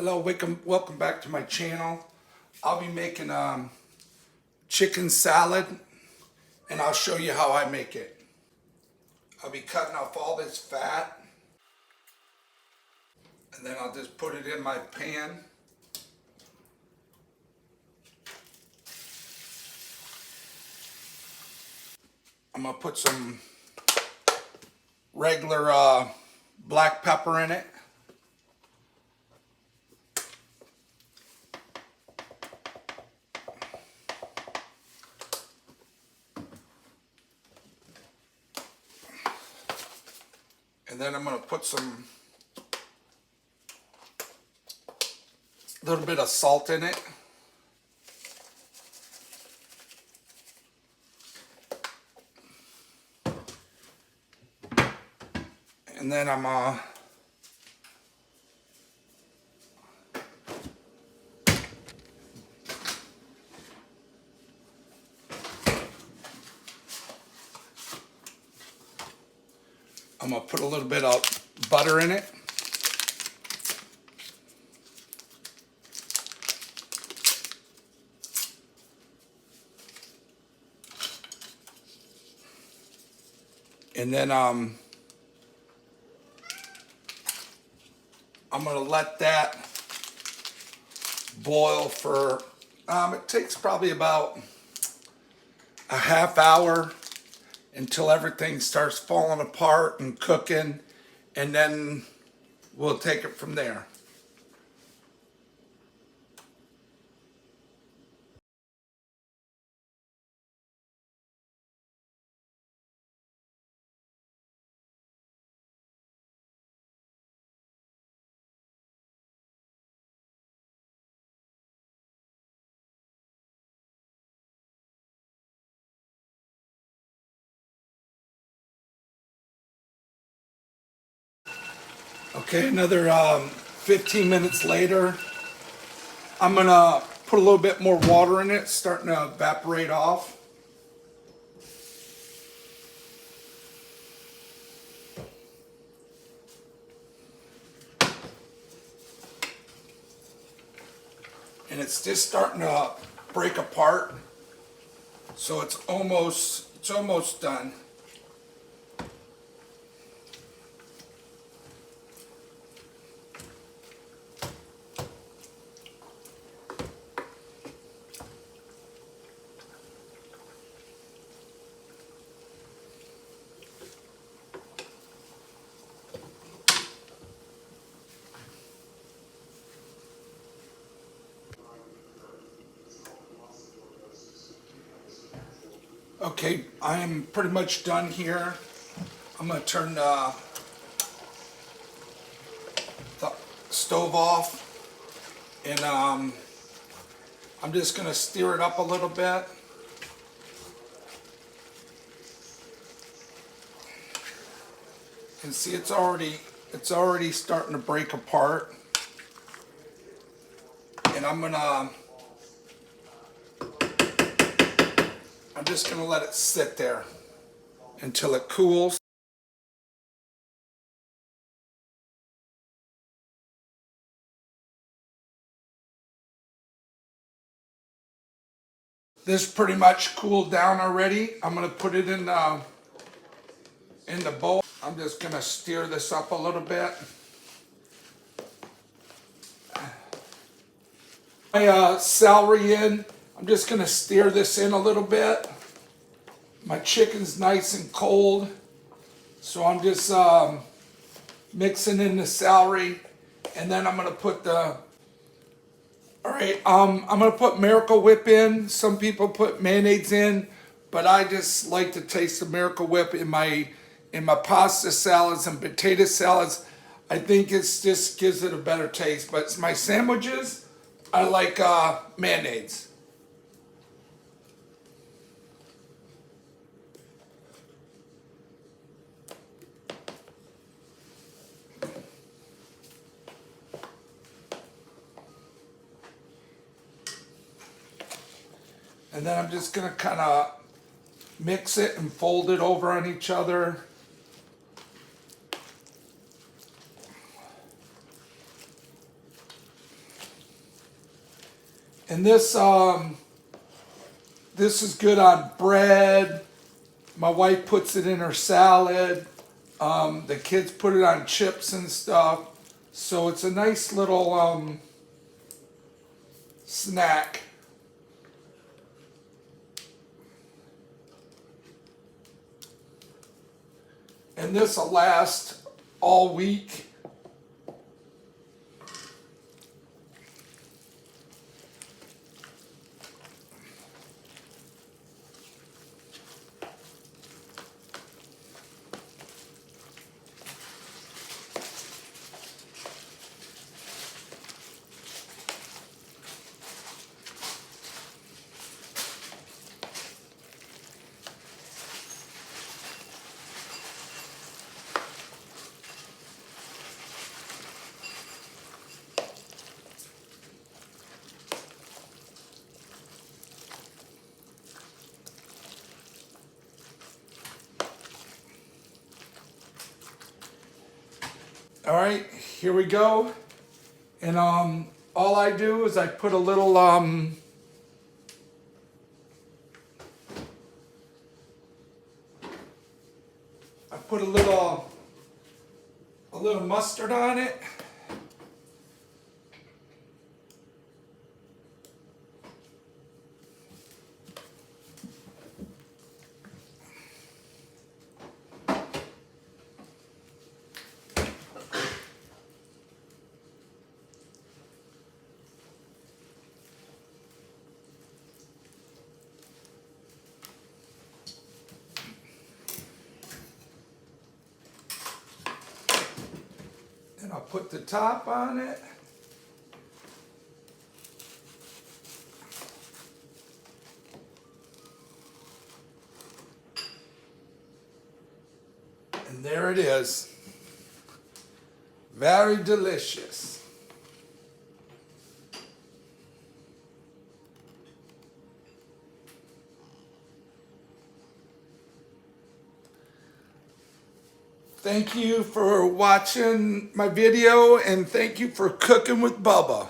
Hello, welcome back to my channel. I'll be making chicken salad, and I'll show you how I make it. I'll be cutting off all this fat, and then I'll just put it in my pan. I'm gonna put some regular black pepper in it. And then I'm going to put some little bit of salt in it. And then I'm going to put a little bit of butter in it. And then I'm going to let that boil for, it takes probably about a half hour until everything starts falling apart and cooking, and then we'll take it from there. Okay, another 15 minutes later, I'm gonna put a little bit more water in it, starting to evaporate off. And it's just starting to break apart, so it's almost done. Okay, I am pretty much done here. I'm going to turn the stove off, and I'm just going to stir it up a little bit. And see, it's already starting to break apart. And I'm just gonna let it sit there until it cools. This pretty much cooled down already. I'm gonna put it in the bowl. I'm just gonna stir this up a little bit. My celery in. I'm just gonna stir this in a little bit. My chicken's nice and cold, so I'm just mixing in the celery, and then I'm gonna put I'm gonna put Miracle Whip in. Some people put mayonnaise in, but I just like to taste the Miracle Whip in my pasta salads and potato salads. I think it just gives it a better taste. But my sandwiches, I like mayonnaise. And then I'm just gonna kind of mix it and fold it over on each other. And this is good on bread. My wife puts it in her salad. The kids put it on chips and stuff. So it's a nice little snack. And this will last all week. All right, here we go. And all I do is I put a little I put a little mustard on it. And I'll put the top on it. And there it is. Very delicious. Thank you for watching my video, and thank you for cooking with Bubba.